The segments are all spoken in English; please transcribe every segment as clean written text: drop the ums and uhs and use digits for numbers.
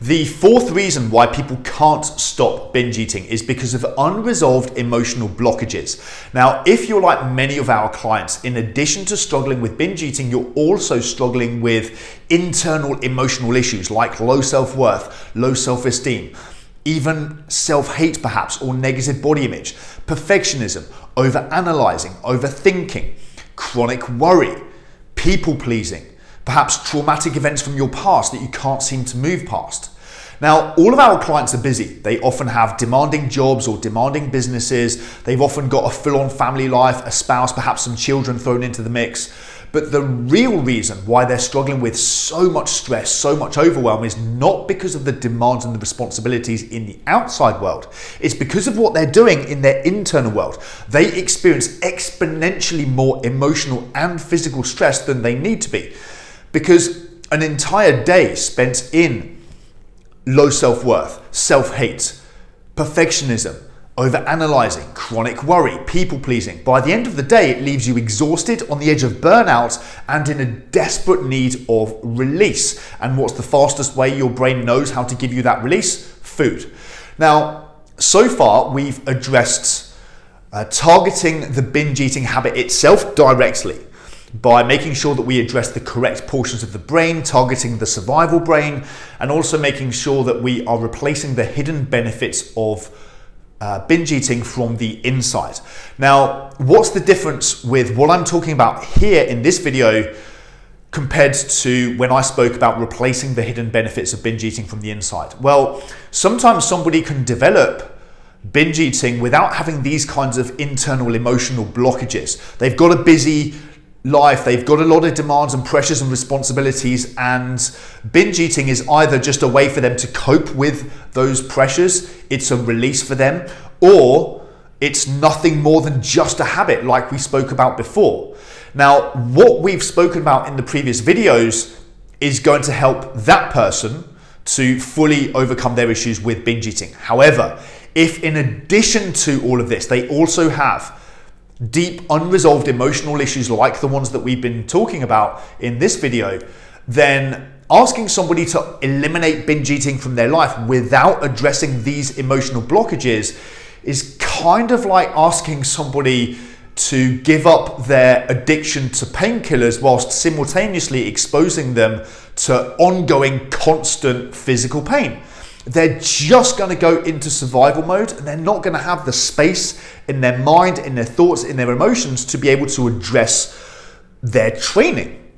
The fourth reason why people can't stop binge eating is because of unresolved emotional blockages. Now, if you're like many of our clients, in addition to struggling with binge eating, you're also struggling with internal emotional issues like low self-worth, low self-esteem, even self-hate perhaps, or negative body image, perfectionism, over-analyzing, overthinking, chronic worry, people-pleasing, perhaps traumatic events from your past that you can't seem to move past. Now, all of our clients are busy. They often have demanding jobs or demanding businesses. They've often got a full-on family life, a spouse, perhaps some children thrown into the mix. But the real reason why they're struggling with so much stress, so much overwhelm is not because of the demands and the responsibilities in the outside world. It's because of what they're doing in their internal world. They experience exponentially more emotional and physical stress than they need to be, because an entire day spent in low self-worth, self-hate, perfectionism, over-analyzing, chronic worry, people-pleasing. By the end of the day, it leaves you exhausted, on the edge of burnout, and in a desperate need of release. And what's the fastest way your brain knows how to give you that release? Food. Now, so far, we've addressed targeting the binge eating habit itself directly, by making sure that we address the correct portions of the brain, targeting the survival brain, and also making sure that we are replacing the hidden benefits of binge eating from the inside. Now, what's the difference with what I'm talking about here in this video compared to when I spoke about replacing the hidden benefits of binge eating from the inside? Well, sometimes somebody can develop binge eating without having these kinds of internal emotional blockages. They've got a busy life, they've got a lot of demands and pressures and responsibilities, and binge eating is either just a way for them to cope with those pressures, it's a release for them, or it's nothing more than just a habit like we spoke about before. Now, what we've spoken about in the previous videos is going to help that person to fully overcome their issues with binge eating. However, if in addition to all of this, they also have deep unresolved emotional issues like the ones that we've been talking about in this video, then asking somebody to eliminate binge eating from their life without addressing these emotional blockages is kind of like asking somebody to give up their addiction to painkillers whilst simultaneously exposing them to ongoing constant physical pain. They're just going to go into survival mode, and they're not going to have the space in their mind, in their thoughts, in their emotions to be able to address their training.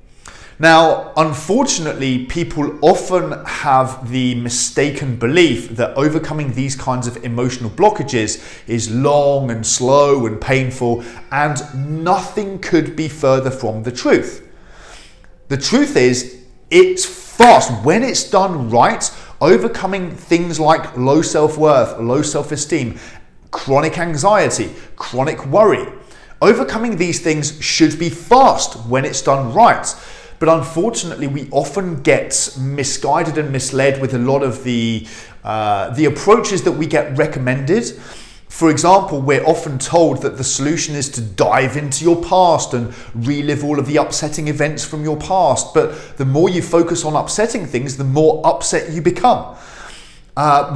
Now, unfortunately, people often have the mistaken belief that overcoming these kinds of emotional blockages is long and slow and painful, and nothing could be further from the truth. The truth is, it's fast. When it's done right, overcoming things like low self-worth, low self-esteem, chronic anxiety, chronic worry, overcoming these things should be fast when it's done right. But unfortunately, we often get misguided and misled with a lot of the approaches that we get recommended. For example, we're often told that the solution is to dive into your past and relive all of the upsetting events from your past. But the more you focus on upsetting things, the more upset you become.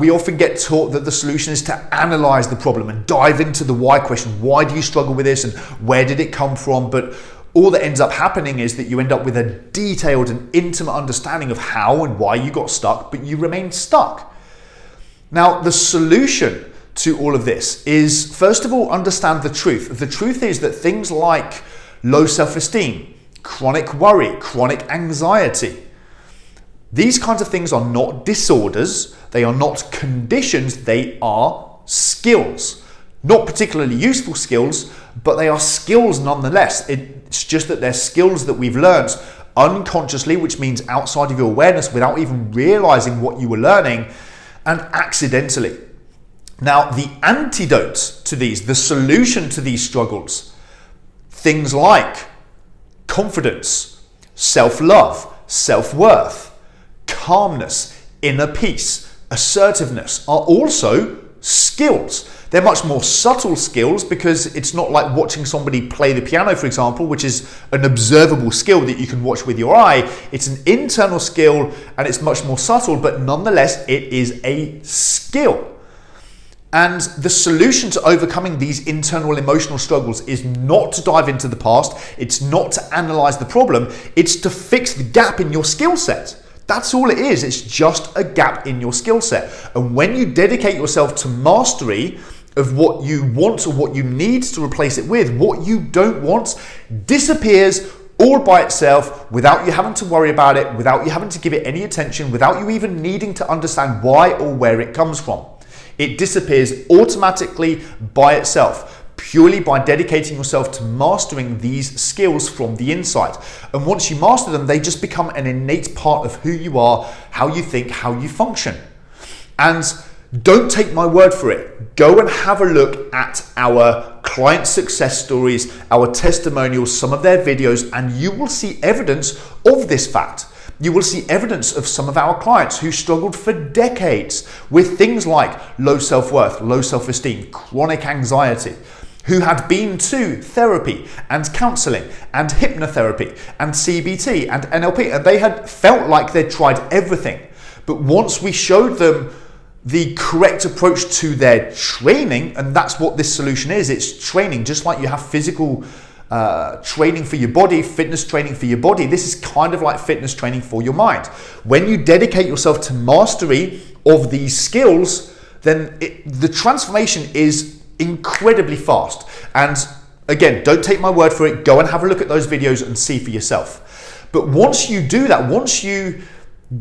We often get taught that the solution is to analyze the problem and dive into the why question. Why do you struggle with this and where did it come from? But all that ends up happening is that you end up with a detailed and intimate understanding of how and why you got stuck, but you remain stuck. Now, the solution to all of this is, first of all, understand the truth. The truth is that things like low self-esteem, chronic worry, chronic anxiety, these kinds of things are not disorders, they are not conditions, they are skills. Not particularly useful skills, but they are skills nonetheless. It's just that they're skills that we've learned unconsciously, which means outside of your awareness without even realizing what you were learning, and accidentally. Now, the antidote to these, the solution to these struggles, things like confidence, self-love, self-worth, calmness, inner peace, assertiveness are also skills. They're much more subtle skills because it's not like watching somebody play the piano, for example, which is an observable skill that you can watch with your eye. It's an internal skill and it's much more subtle, but nonetheless, it is a skill. And the solution to overcoming these internal emotional struggles is not to dive into the past. It's not to analyze the problem. It's to fix the gap in your skill set. That's all it is. It's just a gap in your skill set. And when you dedicate yourself to mastery of what you want or what you need to replace it with, what you don't want disappears all by itself without you having to worry about it, without you having to give it any attention, without you even needing to understand why or where it comes from. It disappears automatically by itself, purely by dedicating yourself to mastering these skills from the inside. And once you master them, they just become an innate part of who you are, how you think, how you function. And don't take my word for it. Go and have a look at our client success stories, our testimonials, some of their videos, and you will see evidence of this fact. You will see evidence of some of our clients who struggled for decades with things like low self-worth, low self-esteem, chronic anxiety, who had been to therapy and counseling and hypnotherapy and CBT and NLP, and they had felt like they'd tried everything. But once we showed them the correct approach to their training, and that's what this solution is, it's training, just like you have physical training for your body, fitness training for your body. This is kind of like fitness training for your mind. When you dedicate yourself to mastery of these skills, then the transformation is incredibly fast. And again, don't take my word for it. Go and have a look at those videos and see for yourself. But once you do that, once you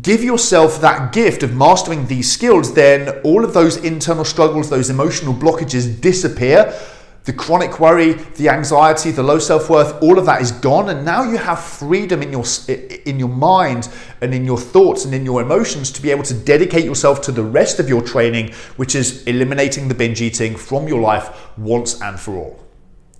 give yourself that gift of mastering these skills, then all of those internal struggles, those emotional blockages disappear. The chronic worry, the anxiety, the low self-worth, all of that is gone. And now you have freedom in your mind and in your thoughts and in your emotions to be able to dedicate yourself to the rest of your training, which is eliminating the binge eating from your life once and for all.